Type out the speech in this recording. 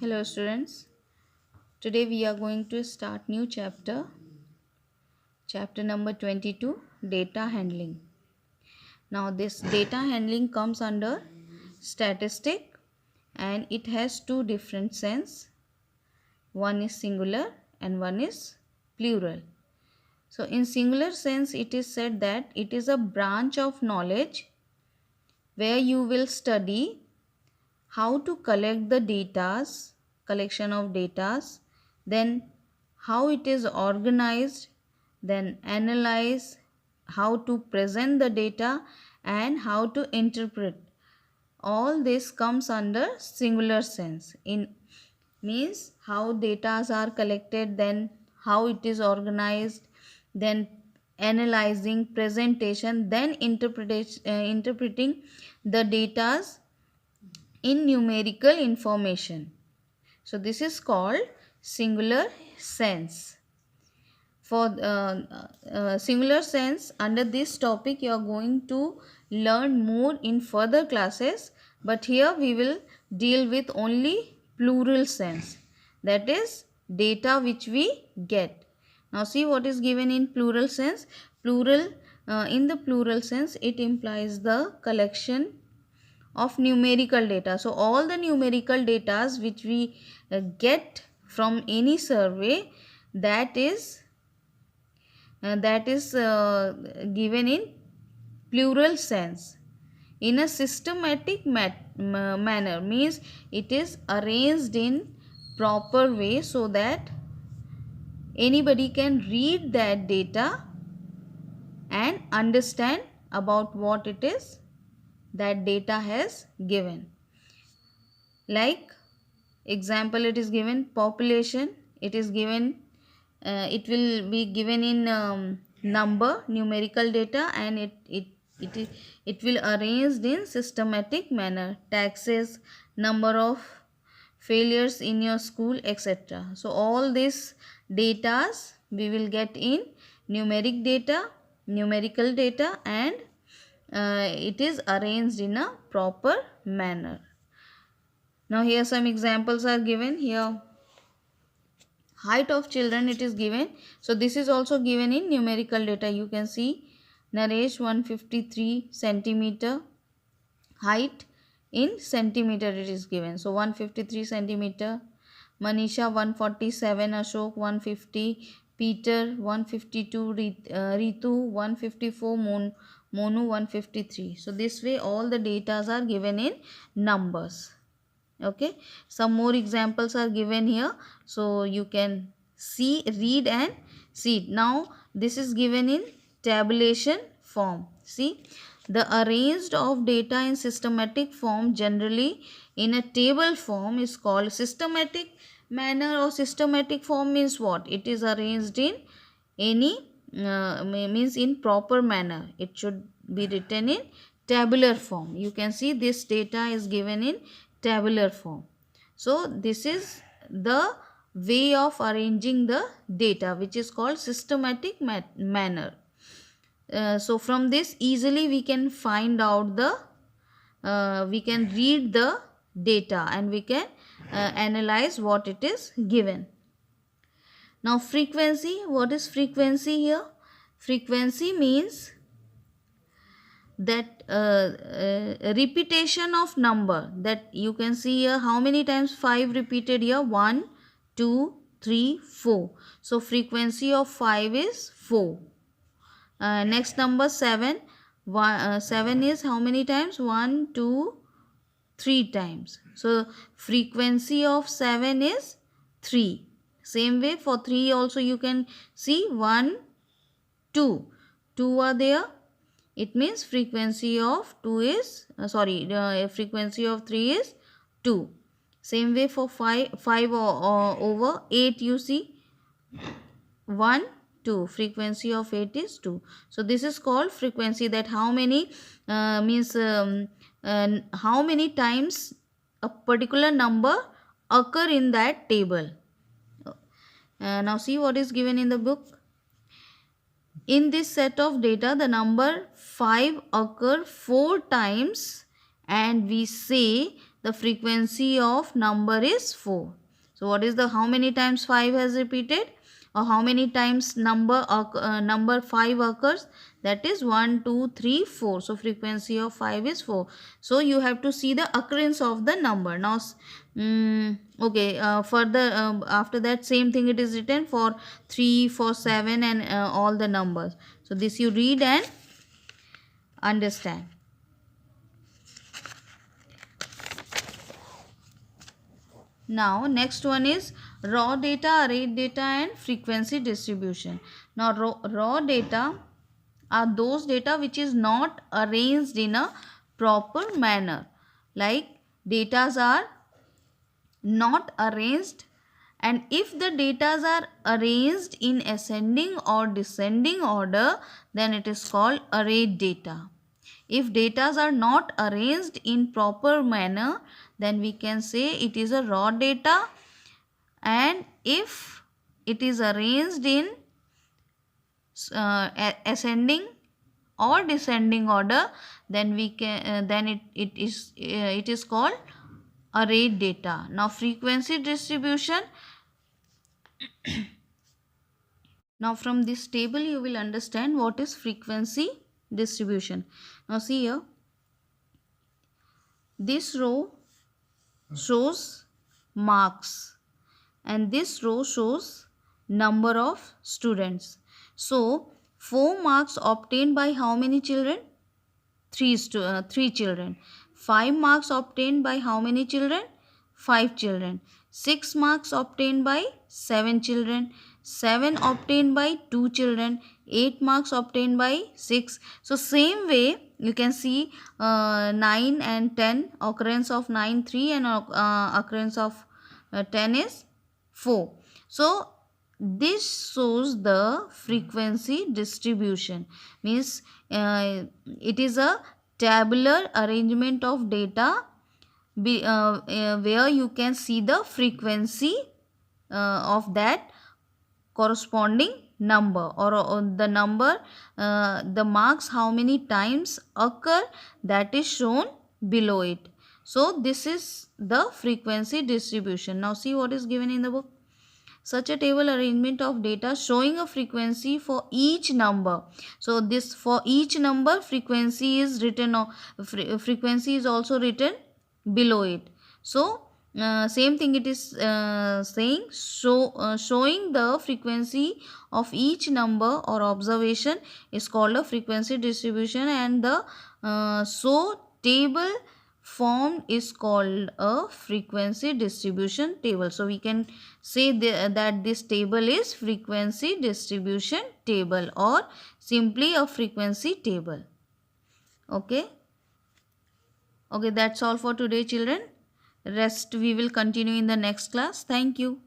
Hello students. Today we are going to start new chapter number 22, data handling. Now this data handling comes under statistic and it has two different sense. One is singular and one is plural. So in singular sense it is said that it is a branch of knowledge where you will study how to collect the collection of datas, then how it is organized, then analyze, how to present the data and how to interpret. All this comes under singular sense. In means how datas are collected, then how it is organized, then analyzing, presentation, then interpreting the datas in numerical information. So this is called singular sense. For singular sense, under this topic you are going to learn more in further classes, but here we will deal with only plural sense, that is data which we get. Now see what is given in plural sense. In the plural sense it implies the collection of numerical data. So all the numerical data which we get from any survey, that is given in plural sense in a systematic manner, means it is arranged in proper way so that anybody can read that data and understand about what it is that data has given. Like example, it is given population, it is given it will be given in numerical data, and it will arranged in systematic manner. Taxes, number of failures in your school, etc. So all these datas we will get in numerical data, and it is arranged in a proper manner. Now here some examples are given. Here height of children it is given. So this is also given in numerical data. You can see Naresh 153 centimeter, height in centimeter it is given. So 153 centimeter. Manisha 147, Ashok 150, Peter 152, Ritu 154, Monu 153. So this way all the datas are given in numbers. Okay, some more examples are given here, so you can read and see it. Now this is given in tabulation form. See, the arranged of data in systematic form, generally in a table form, is called systematic manner. Or systematic form means what? It is arranged in any means in proper manner. It should be written in tabular form. You can see this data is given in tabular form. So this is the way of arranging the data, which is called systematic manner. So from this easily we can find out we can read the data, and we can analyze what it is given. Now frequency, what is frequency here? Frequency means that repetition of number, that you can see here how many times 5 repeated here, 1 2 3 4. So frequency of 5 is 4. Next number 7. 7 is how many times? 1 2 3 times. So frequency of 7 is 3. Same way for 3 also you can see 1 2. 2 are there. It means frequency of 2 is frequency of 3 is 2. Same way for 5 over 8 you see 1 2, frequency of 8 is 2. So this is called frequency, that how many means how many times a particular number occur in that table. Now see what is given in the book. In this set of data, the number 5 occur 4 times, and we say the frequency of number is 4. So what is the, how many times 5 has repeated, or how many times number 5 occurs? That is 1, 2, 3, 4. So frequency of 5 is 4. So you have to see the occurrence of the number. Now okay, further after that same thing it is written for 3, for 7 and all the numbers. So this you read and understand. Now next one is raw data, arrayed data and frequency distribution. Now raw data are those data which is not arranged in a proper manner. Like datas are not arranged, and if the datas are arranged in ascending or descending order, then it is called arrayed data. If datas are not arranged in proper manner, then we can say it is a raw data, and if it is arranged in ascending or descending order, then we can it is called arrayed data. Now frequency distribution. Now from this table you will understand what is frequency distribution. Now see here, this row shows marks and this row shows number of students. So 4 marks obtained by how many children? 3 children. 5 marks obtained by how many children? 5 children. 6 marks obtained by 7 children. 7 obtained by 2 children. 8 marks obtained by 6. So same way you can see 9 and 10, occurrence of 9 3 and occurrence of 10 is 4. So this shows the frequency distribution, means it is a tabular arrangement of data where you can see the frequency of that corresponding number, or the number, the marks how many times occur, that is shown below it. So this is the frequency distribution. Now see what is given in the book. Such a table arrangement of data showing a frequency for each number. So this, for each number frequency is written, or frequency is also written below it. So same thing it is saying, showing the frequency of each number or observation is called a frequency distribution, and the table formed is called a frequency distribution table. So we can say that this table is frequency distribution table, or simply a frequency table. Okay, that's all for today children. Rest we will continue in the next class. Thank you.